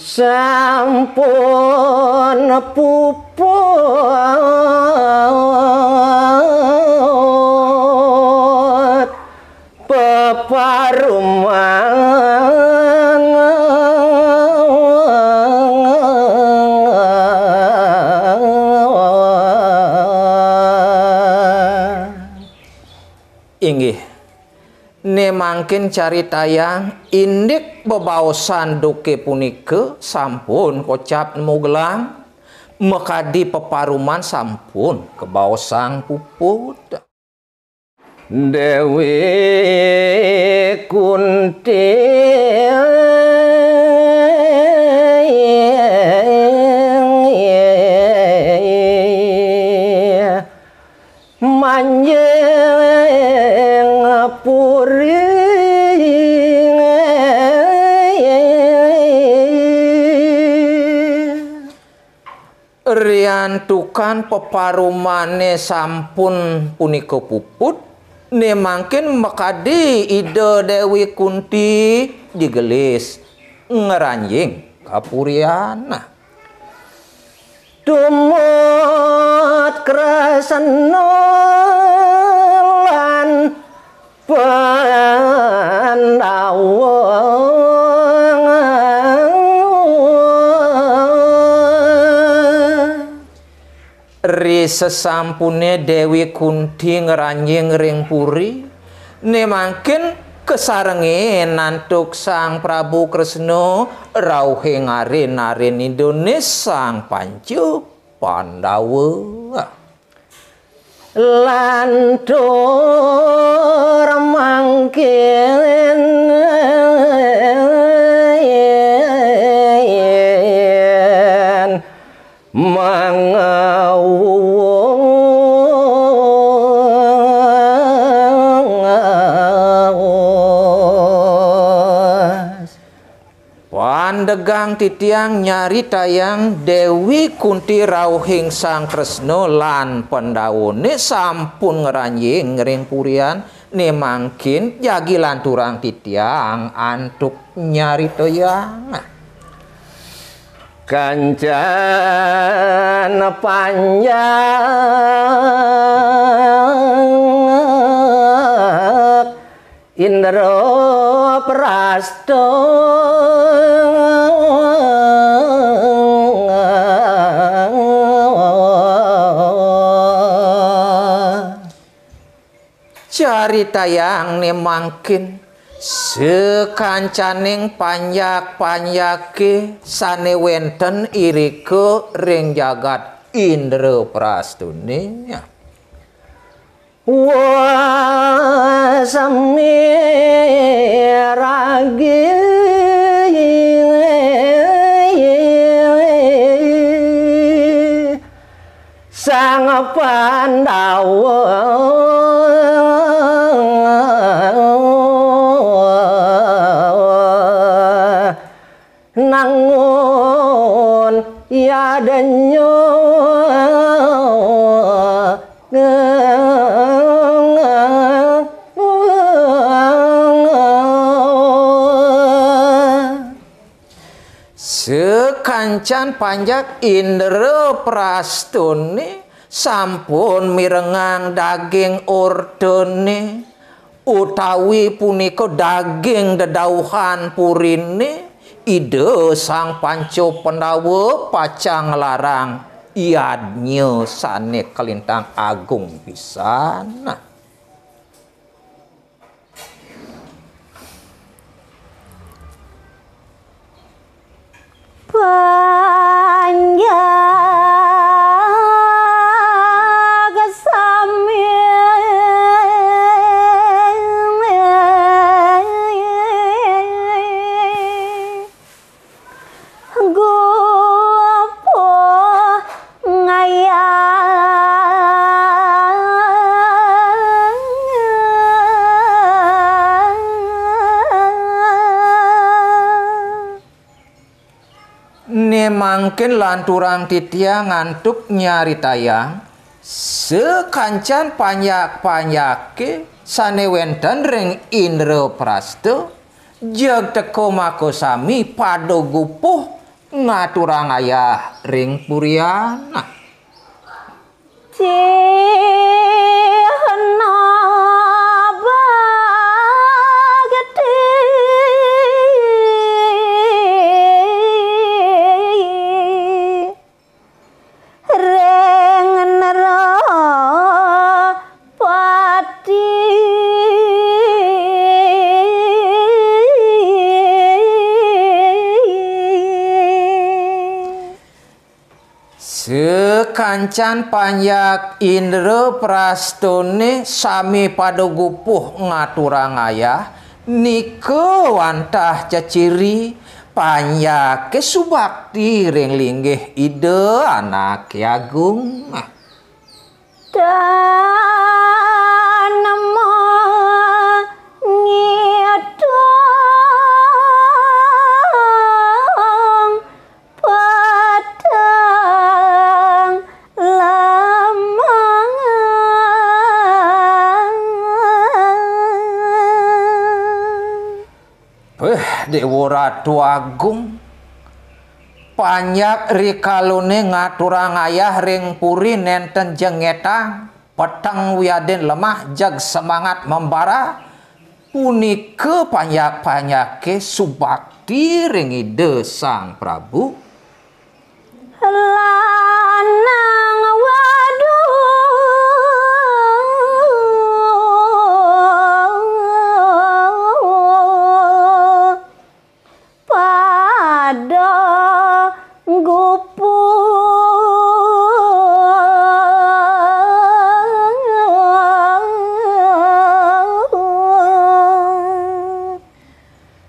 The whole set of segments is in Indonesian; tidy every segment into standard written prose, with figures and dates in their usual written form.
sampun puput peparuman inggih ne mangkin caritayang indik bebaosan duke punika sampun kocap nemu gelang mekadi peparuman sampun kebaosang puput Dewi Kunti manjing puri riantukan peparumane sampun punika puput ne mangkin mekadi ide Dewi Kunti digelis ngeranjing kapuriana tumut kresna lan Pandawa ri sesampune Dewi Kunti ngeranjing ring puri ne mangkin kesarenge nantuk Sang Prabu Kresna rauhe ngarin-arin Indonesia Sang Pancu Pandawa lantur mangkin pandegang titiang nyari tayang Dewi Kunti rauhing Sang Kresna lan Pandawone sampun ngeranjing ngering purian ne mangkin jagi lanturang titiang antuk nyari tayang kancan panjang Indra Prasta caritayang ne mangkin sekancaning panjak-panjake sane wenten irika ring jagat Indra Prastune wa samiragi Sang Pandawa nangun yadenyo sekancan panjak Indra Prastone sampun mirengang daging ordene utawi punika daging dedauhan purine ide Sang Pancu Pandawa pacang larang iadnya sane kelintang agung pisan mangkin lanturang titiang ngantuk nyari tayang sekancan panjak-panjake sane wenten ring Indra Prasta jeg teko makosami pado gupuh ngaturang ayah ring puriana. Cihna bageti reng nerapati sekancan panjak indra prastone sami pada gupuh ngaturang ayah nike wantah caciri panjak kesubakti ring linggih ide anak agung dan nama ngedong padang lamang Dewa Ratu Agung panjak rikalune ngaturang ayah ring puri nenten jengetang petang wiaden lemah jag semangat membara punike panjak-panjake subakti ring ide Sang Prabu lanang waduh pada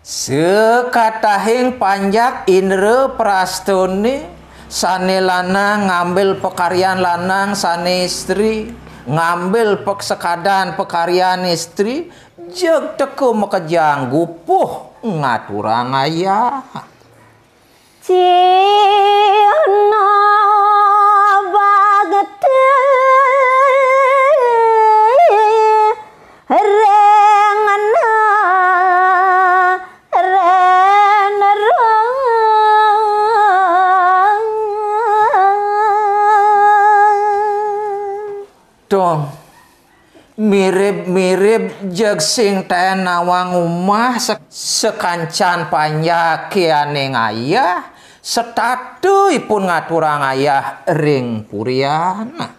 sekatahing panjak indra prastone sane lanang ngambil pekaryan lanang sane istri ngambil sekadan pekaryan istri jeg teko mekejang gupuh ngaturang ayah cihna bageti rengana dong mirip-mirip jeg sing ten nawang umah sekancan panjak kianing ayah setatuipun ngaturang ayah ring puriana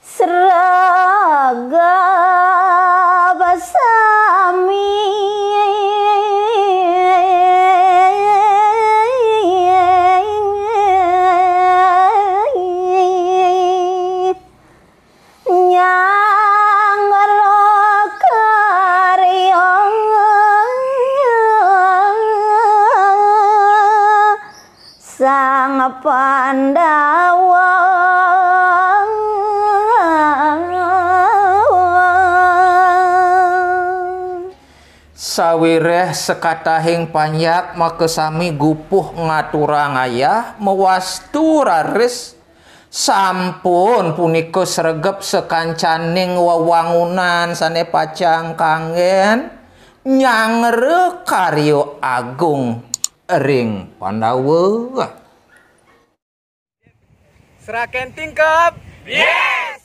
seraga basami Sang Pandawa sawireh sekatahing panjak makesami gupuh ngaturang ayah mewastu raris sampun punika sregep sekancaning wewangunan sane pacang kangen nyangre karya agung ring Pandawa. Seraken tingkap. Yes.